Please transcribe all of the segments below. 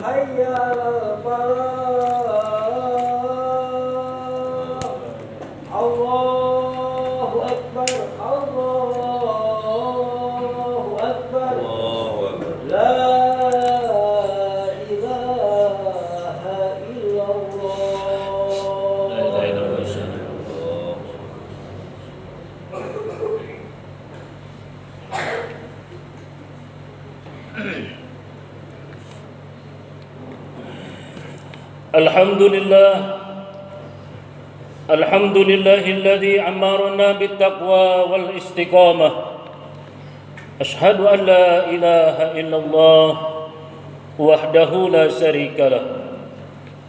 hayya 'alal falah. Allahu akbar, Allahu akbar. La ilaha illallah. La ilaha illallah. Alhamdulillahilladzi amarna bittaqwa wal istiqamah. Ashhadu an la ilaha illallah wahdahu la syarika lah.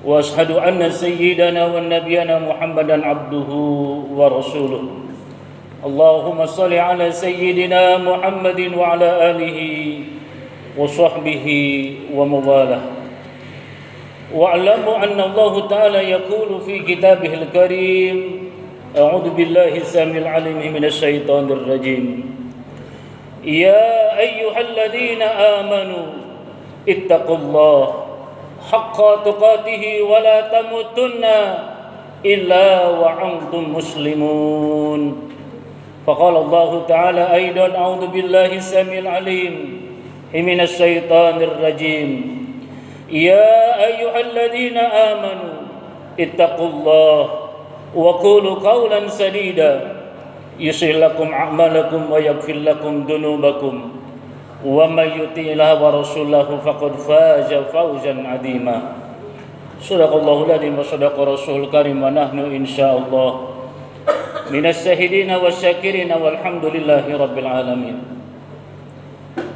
Wa ashhadu anna sayyidana wa nabiyyana Muhammadan abduhu wa rasuluh. Allahumma salli ala sayyidina Muhammadin wa ala alihi wa sahbihi wa mawalah. Wa'lamu anna Allah Ta'ala yaqulu fi kitabihil karim. A'udzu billahi samil alim minasy syaithanir rajim. Ya ayyuhalladzina amanu ittaqullaha haqqa tuqatih wa la tamutunna illa wa antum muslimun. Faqala Allah Ta'ala aidan a'udzu billahi samil alim minasy syaithanir rajim. Ya ayyuhalladzina amanu ittaqullaha wa qulu qawlan sadida yuslih lakum a'malakum wa yaghfir lakum dhunubakum wa may yuti'illah wa rasulahu faqad faza fawzan 'azima. Shadaqallahul adzim wa shadaqa rasulul karim wa nahnu insyaallah minas syahidina wasyakirin walhamdulillahi rabbil alamin.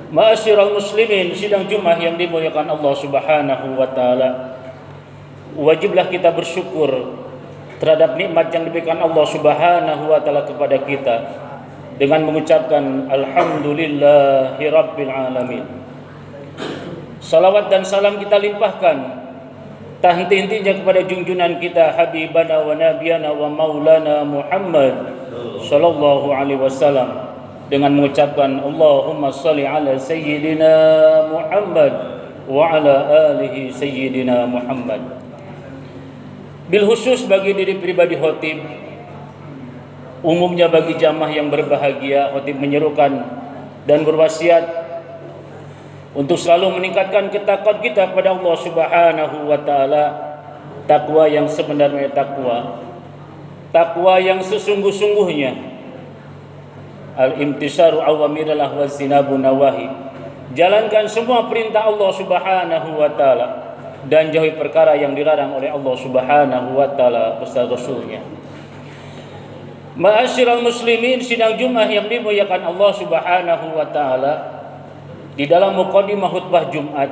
Ma'asyiral muslimin, sidang Jumat yang dimuliakan Allah Subhanahu wa taala. Wajiblah kita bersyukur terhadap nikmat yang diberikan Allah Subhanahu wa taala kepada kita dengan mengucapkan alhamdulillahi rabbil alamin. Salawat dan salam kita limpahkan tak henti-hentinya kepada junjungan kita habibana wa nabiyana wa maulana Muhammad sallallahu alaihi wasallam dengan mengucapkan Allahumma salli ala sayyidina Muhammad wa ala alihi sayyidina Muhammad. Bil khusus bagi diri pribadi khotib, umumnya bagi jamaah yang berbahagia, khotib menyerukan dan berwasiat untuk selalu meningkatkan ketakwaan kita kepada Allah Subhanahu wa taala, takwa yang sebenarnya takwa yang sesungguh-sungguhnya. Al-imtisaru awamirillah wa zinabu nawahi. Jalankan semua perintah Allah Subhanahu wa taala dan jauhi perkara yang dilarang oleh Allah Subhanahu wa taala beserta Rasulnya. Ma'asyiral muslimin, sidang Jumat yang dimuliakan Allah Subhanahu wa taala, di dalam muqaddimah khutbah Jumat,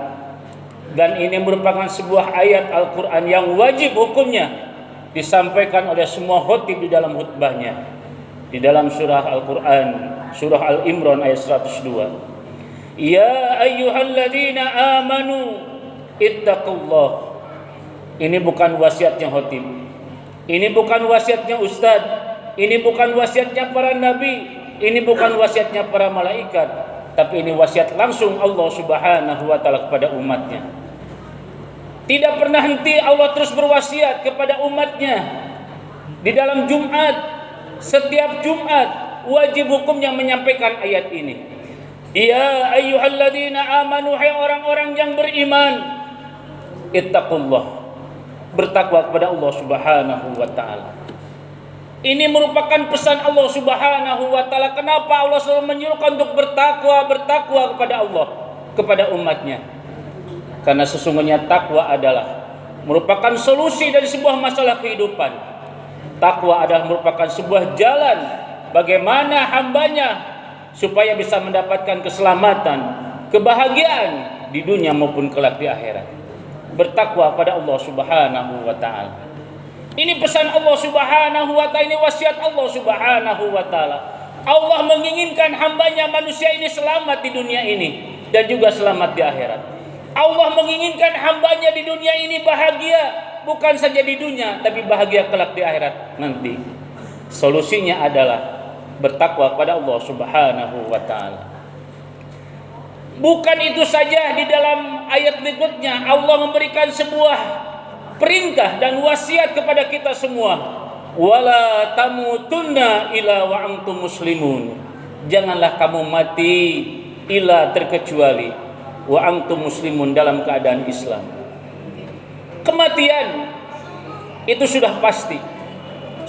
dan ini merupakan sebuah ayat Al-Qur'an yang wajib hukumnya disampaikan oleh semua khatib di dalam khutbahnya. Di dalam surah Al-Quran, surah Al-Imran ayat 102. Ya ayyuhalladzina amanu ittaqullah. Ini bukan wasiatnya khotib, ini bukan wasiatnya ustaz, ini bukan wasiatnya para nabi, ini bukan wasiatnya para malaikat, tapi ini wasiat langsung Allah Subhanahu wa taala kepada umatnya. Tidak pernah henti Allah terus berwasiat kepada umatnya. Di dalam Jumat, setiap Jumat wajib hukumnya menyampaikan ayat ini. Ya ayyuhalladzina amanu, hai orang-orang yang beriman, ittaqullah, bertakwa kepada Allah Subhanahu wa taala. Ini merupakan pesan Allah Subhanahu wa taala. Kenapa Allah selalu menyuruhkan untuk bertakwa kepada Allah, kepada umatnya? Karena sesungguhnya takwa adalah merupakan solusi dari sebuah masalah kehidupan. Takwa adalah merupakan sebuah jalan bagaimana hambanya supaya bisa mendapatkan keselamatan, kebahagiaan di dunia maupun kelak di akhirat. Bertakwa pada Allah Subhanahu wa taala. Ini pesan Allah Subhanahu wa taala, ini wasiat Allah Subhanahu wa taala. Allah menginginkan hambanya manusia ini selamat di dunia ini dan juga selamat di akhirat. Allah menginginkan hambanya di dunia ini bahagia, bukan saja di dunia tapi bahagia kelak di akhirat nanti. Solusinya adalah bertakwa kepada Allah Subhanahu wa taala. Bukan itu saja, di dalam ayat berikutnya Allah memberikan sebuah perintah dan wasiat kepada kita semua. Wala tamutunna illa wa antum muslimun. Janganlah kamu mati illa terkecuali wa antum muslimun, dalam keadaan Islam. Kematian itu sudah pasti.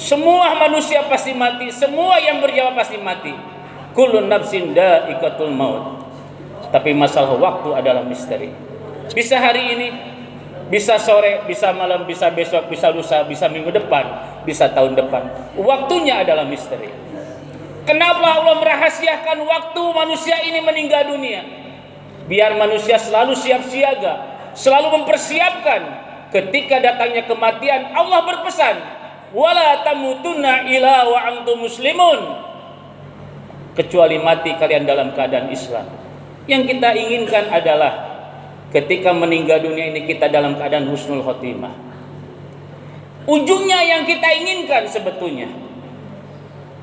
Semua manusia pasti mati, semua yang bernyawa pasti mati. Kullun nafsin dha'iqatul maut. Tapi masalah waktu adalah misteri. Bisa hari ini, bisa sore, bisa malam, bisa besok, bisa lusa, bisa minggu depan, bisa tahun depan. Waktunya adalah misteri. Kenapa Allah merahasiakan waktu manusia ini meninggal dunia? Biar manusia selalu siap siaga, selalu mempersiapkan ketika datangnya kematian. Allah berpesan, wala tamutunna illa wa antum muslimun. Kecuali mati kalian dalam keadaan Islam. Yang kita inginkan adalah ketika meninggal dunia ini kita dalam keadaan husnul khotimah. Ujungnya yang kita inginkan sebetulnya,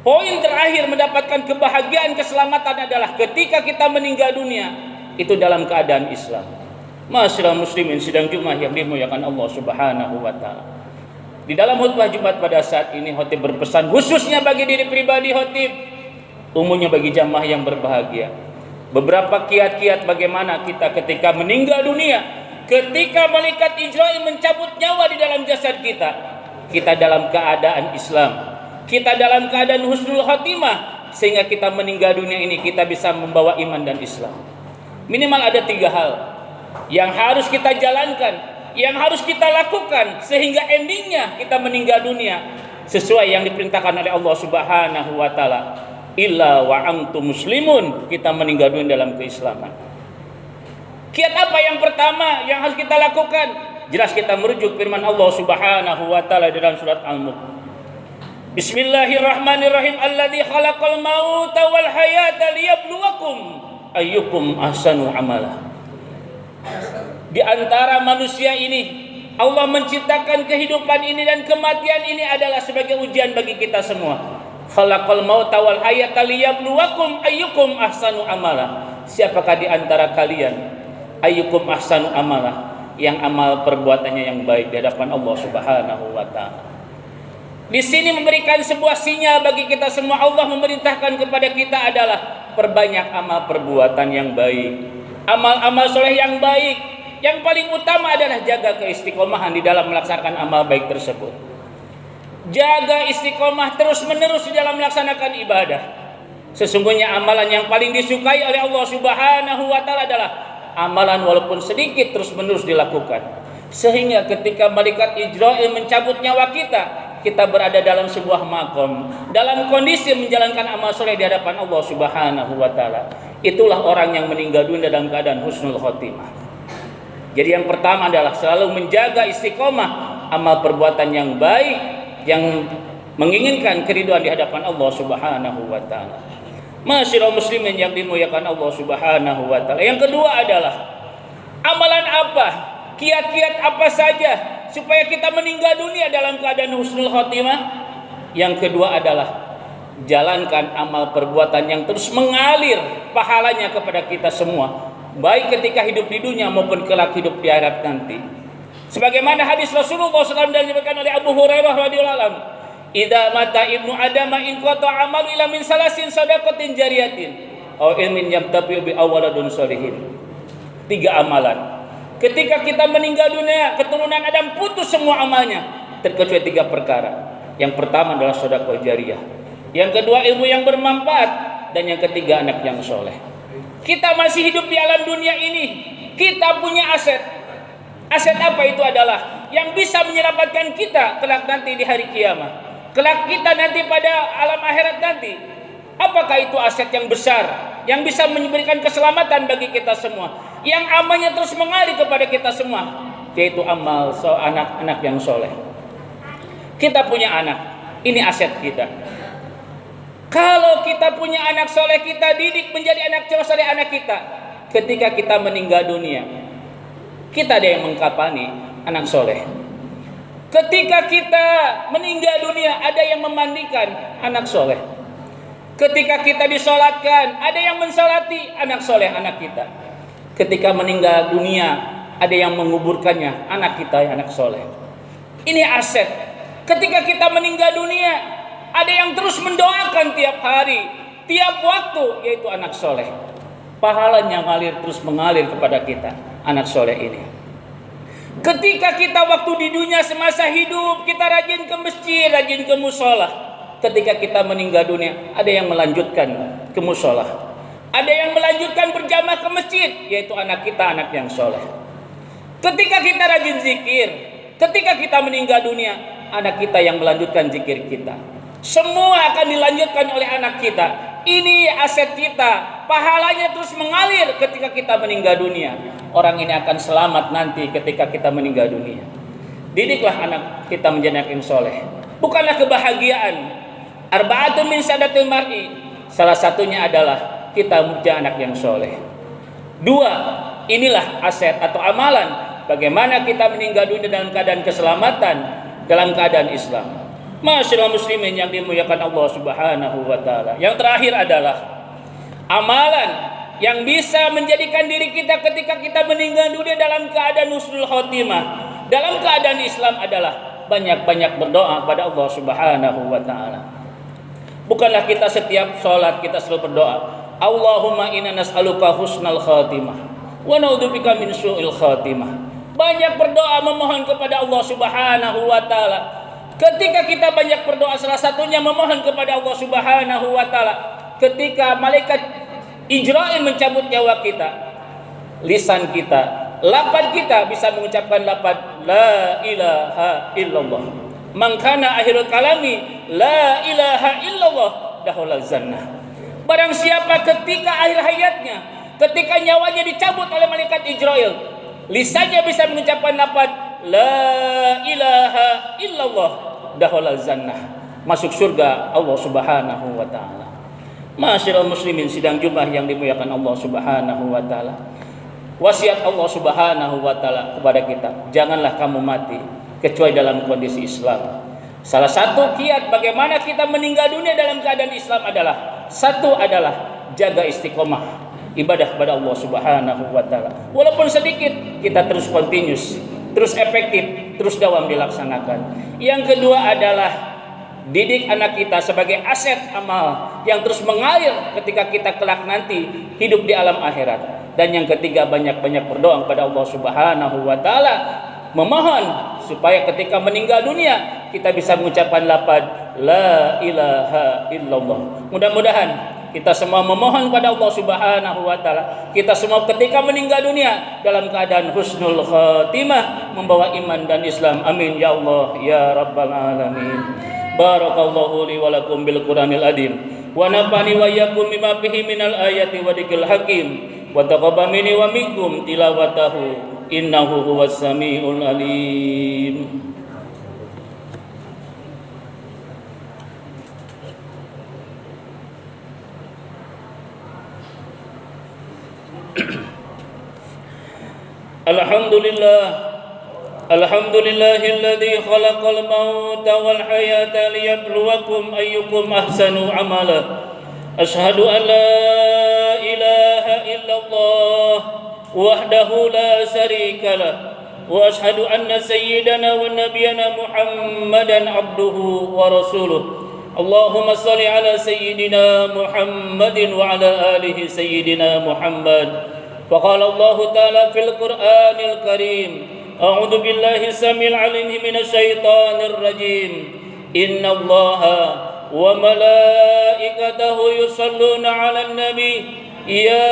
poin terakhir mendapatkan kebahagiaan, keselamatan adalah ketika kita meninggal dunia itu dalam keadaan Islam. Ma'asyiral muslimin sidang Jumat yang dimuliakan Allah Subhanahu wa taala. Di dalam khutbah Jumat pada saat ini khotib berpesan khususnya bagi diri pribadi khotib, umumnya bagi jamaah yang berbahagia. Beberapa kiat-kiat bagaimana kita ketika meninggal dunia, ketika malaikat Israil mencabut nyawa di dalam jasad kita, kita dalam keadaan Islam, kita dalam keadaan husnul khotimah, sehingga kita meninggal dunia ini kita bisa membawa iman dan Islam. Minimal ada 3 hal yang harus kita jalankan, yang harus kita lakukan sehingga endingnya kita meninggal dunia sesuai yang diperintahkan oleh Allah Subhanahu wa taala. Illa wa antum muslimun, kita meninggal dunia dalam keislaman. Kiat apa yang pertama yang harus kita lakukan? Jelas kita merujuk firman Allah Subhanahu wa taala dalam surat Al-Mulk. Bismillahirrahmanirrahim. Alladzi khalaqal mauta wal hayata liyabluwakum ayyukum ahsanu amala. Di antara manusia ini Allah menciptakan kehidupan ini dan kematian ini adalah sebagai ujian bagi kita semua. Khalaqal mauta wal hayata liyabluwakum ayyukum ahsanu amala. Siapakah di antara kalian ayyukum ahsanu amala, yang amal perbuatannya yang baik di hadapan Allah Subhanahu wa taala. Di sini memberikan sebuah sinyal bagi kita semua. Allah memerintahkan kepada kita adalah perbanyak amal perbuatan yang baik, amal-amal soleh yang baik. Yang paling utama adalah jaga keistiqomahan di dalam melaksanakan amal baik tersebut. Jaga istiqomah terus menerus di dalam melaksanakan ibadah. Sesungguhnya amalan yang paling disukai oleh Allah Subhanahu wa taala adalah amalan walaupun sedikit terus menerus dilakukan. Sehingga ketika malaikat Israil mencabut nyawa kita, kita berada dalam sebuah makom, dalam kondisi menjalankan amal soleh di hadapan Allah Subhanahu wa taala. Itulah orang yang meninggal dunia dalam keadaan husnul khotimah. Jadi yang pertama adalah selalu menjaga istiqomah amal perbuatan yang baik, yang menginginkan keridhaan di hadapan Allah Subhanahu wa taala. Masyiral muslimin yang dimuliakan Allah Subhanahu wa taala. Yang kedua adalah amalan apa, kiat-kiat apa saja supaya kita meninggal dunia dalam keadaan husnul khotimah. Yang kedua adalah jalankan amal perbuatan yang terus mengalir pahalanya kepada kita semua, baik ketika hidup di dunia maupun kelak hidup di akhirat nanti. Sebagaimana hadis Rasulullah SAW dan diberikan oleh Abu Hurairah radhiyallahu anhu, "Idza mata ibnu Adam in qata amalu ila min salasin sadaqatin jariyatin aw ilmin yamtabi bi awaladun sholihin." 3 amalan. Ketika kita meninggal dunia, keturunan Adam putus semua amalnya terkecuali 3 perkara. Yang pertama adalah sedekah jariyah. Yang kedua ilmu yang bermanfaat, dan yang ketiga anak yang soleh. Kita masih hidup di alam dunia ini, kita punya aset. Aset apa itu? Adalah yang bisa menyelamatkan kita kelak nanti di hari kiamat, kelak kita nanti pada alam akhirat nanti. Apakah itu aset yang besar yang bisa memberikan keselamatan bagi kita semua, yang amalnya terus mengalir kepada kita semua, yaitu amal anak-anak yang soleh. Kita punya anak, ini aset kita. Kalau kita punya anak soleh, kita didik menjadi anak soleh anak kita. Ketika kita meninggal dunia, kita ada yang mengkapani anak soleh. Ketika kita meninggal dunia, ada yang memandikan anak soleh. Ketika kita disolatkan, ada yang mensolati anak soleh anak kita. ketika meninggal dunia ada yang menguburkannya, anak kita yang anak soleh. Ini aset. Ketika kita meninggal dunia ada yang terus mendoakan tiap hari, tiap waktu, yaitu anak soleh. Pahalanya terus mengalir kepada kita, anak soleh ini. Ketika kita waktu di dunia semasa hidup kita rajin ke masjid, rajin ke musola. Ketika kita meninggal dunia ada yang melanjutkan ke musola, ada yang melanjutkan berjamaah ke masjid, yaitu anak kita, anak yang soleh. Ketika kita rajin zikir, ketika kita meninggal dunia anak kita yang melanjutkan zikir kita. Semua akan dilanjutkan oleh anak kita. Ini aset kita. Pahalanya terus mengalir ketika kita meninggal dunia. Orang ini akan selamat nanti ketika kita meninggal dunia. Didiklah anak kita menjadi anak yang soleh. Bukanlah kebahagiaan. Arba'atun min sadatil mar'i. Salah satunya adalah kita menjadi anak yang soleh. Dua, inilah aset atau amalan. Bagaimana kita meninggal dunia dalam keadaan keselamatan, dalam keadaan Islam. Masyaallah muslimin yang dimuliakan Allah Subhanahu wa taala. Yang terakhir adalah amalan yang bisa menjadikan diri kita ketika kita meninggal dunia dalam keadaan husnul khotimah, dalam keadaan Islam adalah banyak-banyak berdoa pada Allah Subhanahu wa taala. Bukanlah kita setiap sholat kita selalu berdoa, Allahumma inna nas'aluka husnal khatimah wa na'udzubika min su'il khatimah. Banyak berdoa memohon kepada Allah Subhanahu wa taala. Ketika kita banyak berdoa, salah satunya memohon kepada Allah Subhanahu wa taala. Ketika malaikat Ijrail mencabut nyawa kita, lisan kita, lapan kita bisa mengucapkan lapan la ilaha illallah. Man kana akhirul kalami la ilaha illallah dakhulal jannah. Barang siapa ketika akhir hayatnya, ketika nyawanya dicabut oleh malaikat Ijrail, lisannya bisa mengucapkan lapan la ilaha illallah dakhulal jannah, masuk surga Allah Subhanahu wa taala. Masyaallah muslimin sidang Jumat yang dimuliakan Allah Subhanahu wa taala. Wasiat Allah Subhanahu wa taala kepada kita, janganlah kamu mati kecuali dalam kondisi Islam. Salah satu kiat bagaimana kita meninggal dunia dalam keadaan Islam adalah jaga istiqomah ibadah kepada Allah Subhanahu wa taala. Walaupun sedikit, kita terus continuous, terus efektif, terus dawam dilaksanakan. Yang kedua adalah didik anak kita sebagai aset amal yang terus mengalir ketika kita kelak nanti hidup di alam akhirat. Dan yang ketiga, banyak-banyak berdoa kepada Allah Subhanahu wa taala, memohon supaya ketika meninggal dunia kita bisa mengucapkan lafaz la ilaha illallah. Mudah-mudahan kita semua memohon kepada Allah Subhanahu wa taala, kita semua ketika meninggal dunia dalam keadaan husnul khatimah, membawa iman dan Islam. Amin ya Allah ya rabbal alamin. Barakallahu li wa lakum bil Qur'anil adim wa nafani wa iyyakum bima fihi minal ayati wa dzikril hakim wa taqabbal minni wa minkum tilawatahu innahu huwas samiul alim. Alhamdulillahilladzi khalaqal mauta wal hayata liyabluwakum ayyukum ahsanu amala. Asyhadu an la ilaha illallah wahdahu la syarika lah wa asyhadu anna sayyidana wa nabiyyana Muhammadan abduhu wa rasuluh. Allahumma shalli ala sayyidina Muhammadin wa ala alihi sayyidina Muhammad. Faqala Allah ta'ala fil Qur'anil Karim, a'udzu billahi samil alim minasy syaithanir rajim. Innallaha wa malaikatahu yusholluna 'alan nabi ya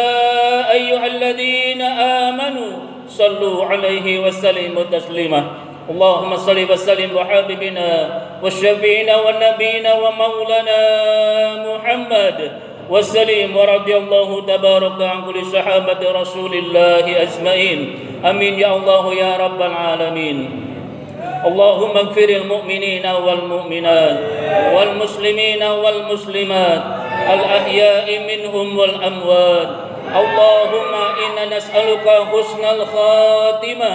ayyuhalladzina amanu shallu 'alaihi wa sallimu taslima. Allahumma shalli wa sallim wa habibina wa syafi'ina wa nabiyina wa maulana Muhammad والسليم ورضي الله تبارك عن كل صحابة رسول الله أجمعين. آمين يا الله يا رب العالمين. اللهم اغفر المؤمنين والمؤمنات والمسلمين والمسلمات الأحياء منهم والأموات. اللهم إنا نسألك حسن الخاتمة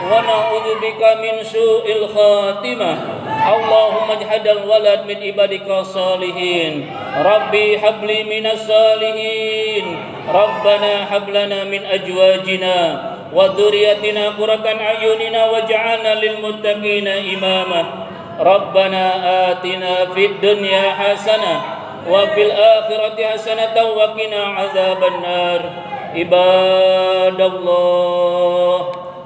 ونعوذ بك من سوء الخاتمة. Allahumma ij'al walad min ibadika salihin. Rabbi habli minas salihin. Rabbana hablana min ajwajina wa dhurriyyatina qurratan a'yunina waj'alna lil muttaqina imama. Rabbana atina fid dunya hasanah wa fil akhirati hasanatan wa qina azabannar. Ibadallah,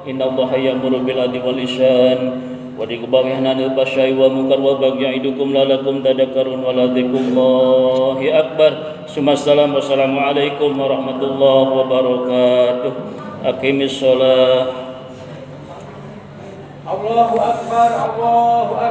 innallaha ya'muru bil adli wal ihsan wa yanha 'anil fahsya'i wal munkar wa baghi ya'idukum la'allakum tadhakkarun wa la dzikrullahi akbar. Wassalamu alaikum warahmatullahi wabarakatuh. Aqimis shalah. Allahu Akbar, Allahu Akbar.